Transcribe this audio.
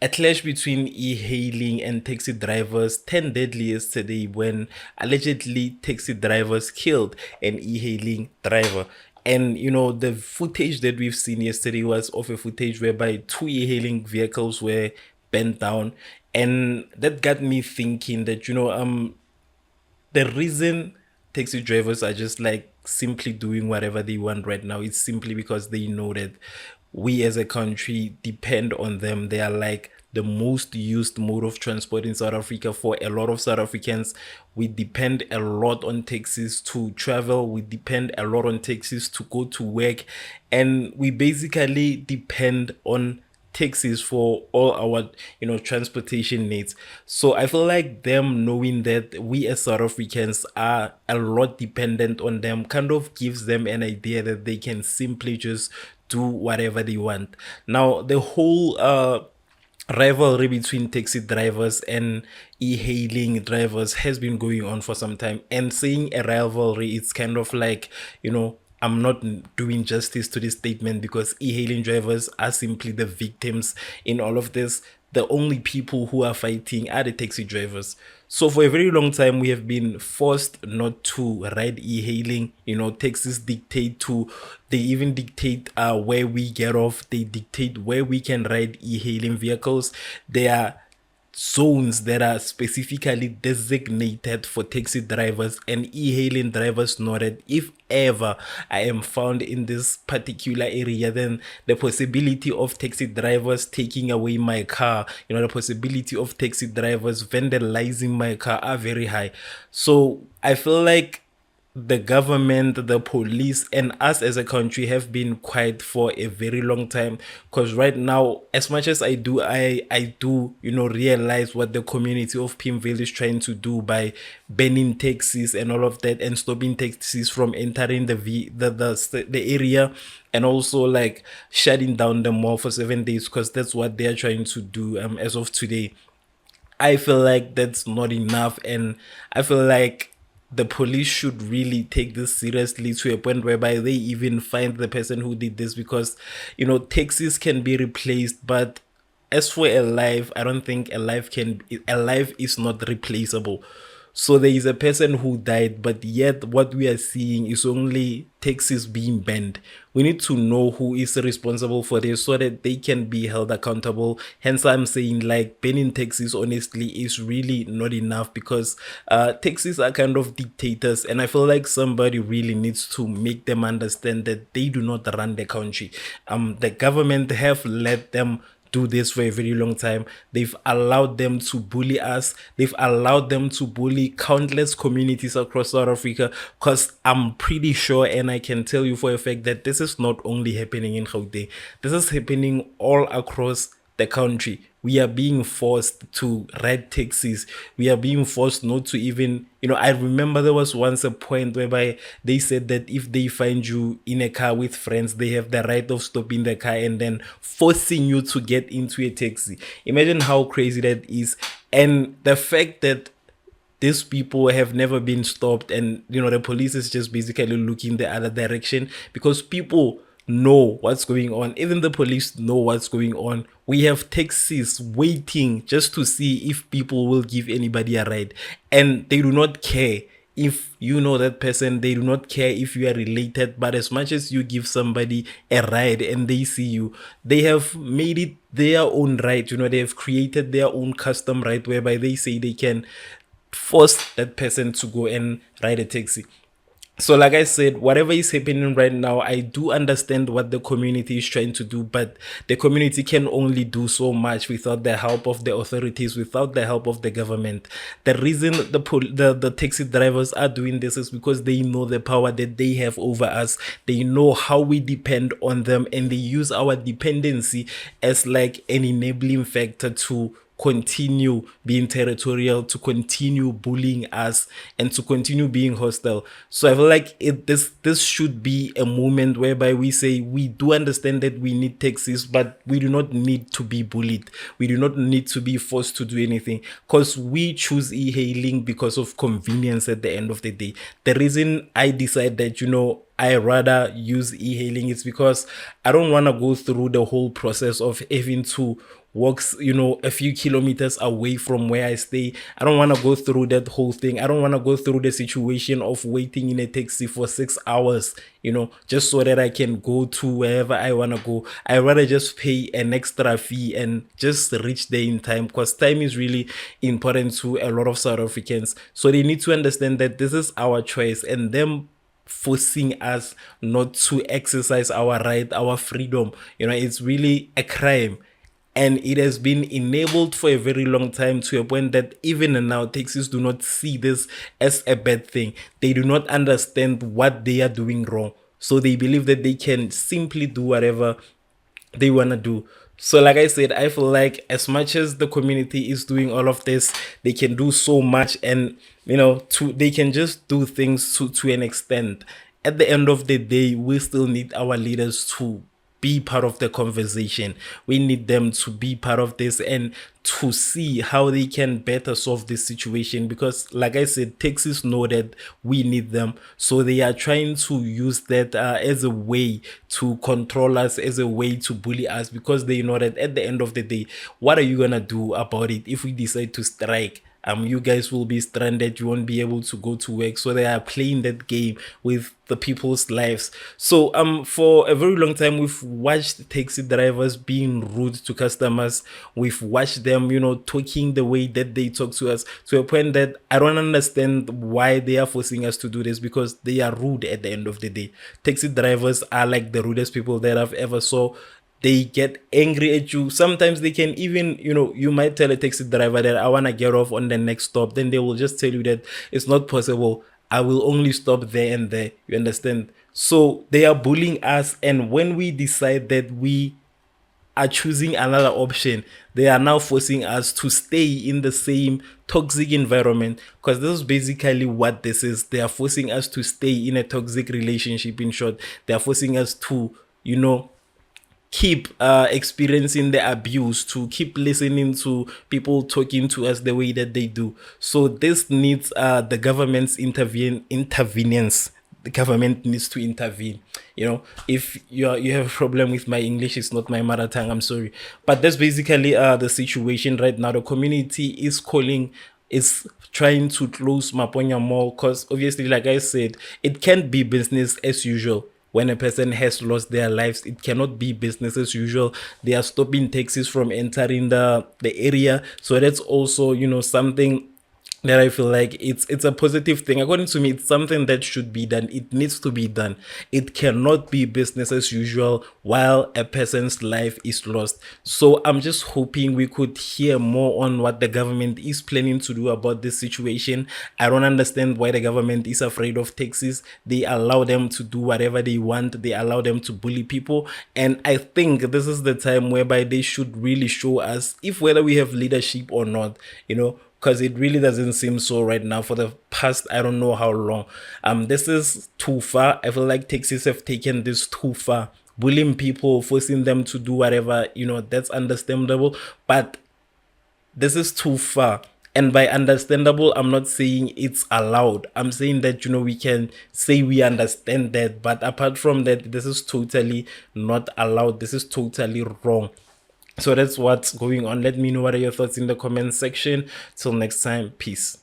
a clash between e-hailing and taxi drivers turned deadly yesterday when allegedly taxi drivers killed an e-hailing driver. And the footage that we've seen yesterday was of a footage whereby two e-hailing vehicles were bent down. And that got me thinking that, the reason taxi drivers are just like simply doing whatever they want right now is simply because they know that we as a country depend on them. They are like the most used mode of transport in South Africa. For a lot of South Africans, we depend a lot on taxis to travel, we depend a lot on taxis to go to work, and we basically depend on taxis for all our transportation needs. So I feel like them knowing that we as South Africans are a lot dependent on them kind of gives them an idea that they can simply just do whatever they want. Now the whole rivalry between taxi drivers and e-hailing drivers has been going on for some time, and saying a rivalry, it's kind of like, I'm not doing justice to this statement, because e-hailing drivers are simply the victims in all of this. The only people who are fighting are the taxi drivers. So for a very long time, we have been forced not to ride e-hailing. Taxis they even dictate where we get off. They dictate where we can ride e-hailing vehicles. They are zones that are specifically designated for taxi drivers and e-hailing drivers know that if ever I am found in this particular area, then the possibility of taxi drivers taking away my car, the possibility of taxi drivers vandalizing my car are very high. So I feel like the government, the police, and us as a country have been quiet for a very long time. Because right now, as much as I do, realize what the community of Pimville is trying to do by banning taxis and all of that, and stopping taxis from entering the area, and also like shutting down the mall for 7 days, because that's what they are trying to do as of today. I feel like that's not enough, and I feel like the police should really take this seriously to a point whereby they even find the person who did this, because taxis can be replaced, but as for a life, I don't think a life is not replaceable. So there is a person who died, but yet what we are seeing is only taxis being banned. We need to know who is responsible for this so that they can be held accountable. Hence, I'm saying like banning taxis honestly is really not enough, because taxis are kind of dictators, and I feel like somebody really needs to make them understand that they do not run the country. The government have let them do this for a very long time. They've allowed them to bully us. They've allowed them to bully countless communities across South Africa. Because I'm pretty sure, and I can tell you for a fact, that this is not only happening in Gauteng. This is happening all across the country. We are being forced to ride taxis. We are being forced not to even, I remember there was once a point whereby they said that if they find you in a car with friends, they have the right of stopping the car and then forcing you to get into a taxi. Imagine how crazy that is. And the fact that these people have never been stopped, and the police is just basically looking the other direction, because people know what's going on. Even the police know what's going on. We have taxis waiting just to see if people will give anybody a ride, and they do not care if you know that person. They do not care if you are related, but as much as you give somebody a ride and they see you, they have made it their own right. They have created their own custom right whereby they say they can force that person to go and ride a taxi. So like I said, whatever is happening right now, I do understand what the community is trying to do, but the community can only do so much without the help of the authorities, without the help of the government. The reason the taxi drivers are doing this is because they know the power that they have over us. They know how we depend on them, and they use our dependency as like an enabling factor to continue being territorial, to continue bullying us, and to continue being hostile. So I feel like this should be a moment whereby we say we do understand that we need taxis, but we do not need to be bullied. We do not need to be forced to do anything, because we choose e-hailing because of convenience at the end of the day. The reason I decide that, I rather use e-hailing is because I don't want to go through the whole process of having to walks, a few kilometers away from where I stay. I don't want to go through that whole thing. I don't want to go through the situation of waiting in a taxi for 6 hours, just so that I can go to wherever I want to go. I rather just pay an extra fee and just reach there in time, because time is really important to a lot of South Africans. So they need to understand that this is our choice, and them forcing us not to exercise our right, our freedom, it's really a crime. And it has been enabled for a very long time, to a point that even now taxis do not see this as a bad thing. They do not understand what they are doing wrong, so they believe that they can simply do whatever they want to do. So like I said, I feel like as much as the community is doing all of this, they can do so much. And they can just do things to an extent. At the end of the day, we still need our leaders to be part of the conversation. We need them to be part of this and to see how they can better solve this situation, because like I said, taxis know that we need them, so they are trying to use that as a way to control us, as a way to bully us, because they know that at the end of the day, what are you gonna do about it if we decide to strike? You guys will be stranded, you won't be able to go to work. So they are playing that game with the people's lives. So for a very long time, we've watched taxi drivers being rude to customers. We've watched them, talking the way that they talk to us, to a point that I don't understand why they are forcing us to do this, because they are rude at the end of the day. Taxi drivers are like the rudest people that I've ever saw. They get angry at you. Sometimes they can even, you might tell a taxi driver that I want to get off on the next stop. Then they will just tell you that it's not possible. I will only stop there and there. You understand? So they are bullying us. And when we decide that we are choosing another option, they are now forcing us to stay in the same toxic environment, because this is basically what this is. They are forcing us to stay in a toxic relationship. In short, they are forcing us to, keep experiencing the abuse, to keep listening to people talking to us the way that they do. So this needs the government's intervenence. The government needs to intervene. If you have a problem with my English, it's not my mother tongue, I'm sorry. But that's basically the situation right now. The community is trying to close Maponya Mall, because obviously, like I said, it can't be business as usual. When a person has lost their lives, it cannot be business as usual. They are stopping taxis from entering the area. So that's also, something that I feel like it's a positive thing. According to me, it's something that should be done. It needs to be done. It cannot be business as usual while a person's life is lost. So I'm just hoping we could hear more on what the government is planning to do about this situation. I don't understand why the government is afraid of taxis. They allow them to do whatever they want. They allow them to bully people. And I think this is the time whereby they should really show us if whether we have leadership or not, because it really doesn't seem so right now for the past I don't know how long. This is too far. I feel like taxis have taken this too far. Bullying people, forcing them to do whatever, that's understandable, but this is too far. And by understandable, I'm not saying it's allowed. I'm saying that, we can say we understand that, but apart from that, this is totally not allowed. This is totally wrong. So that's what's going on. Let me know what are your thoughts in the comment section. Till next time, peace.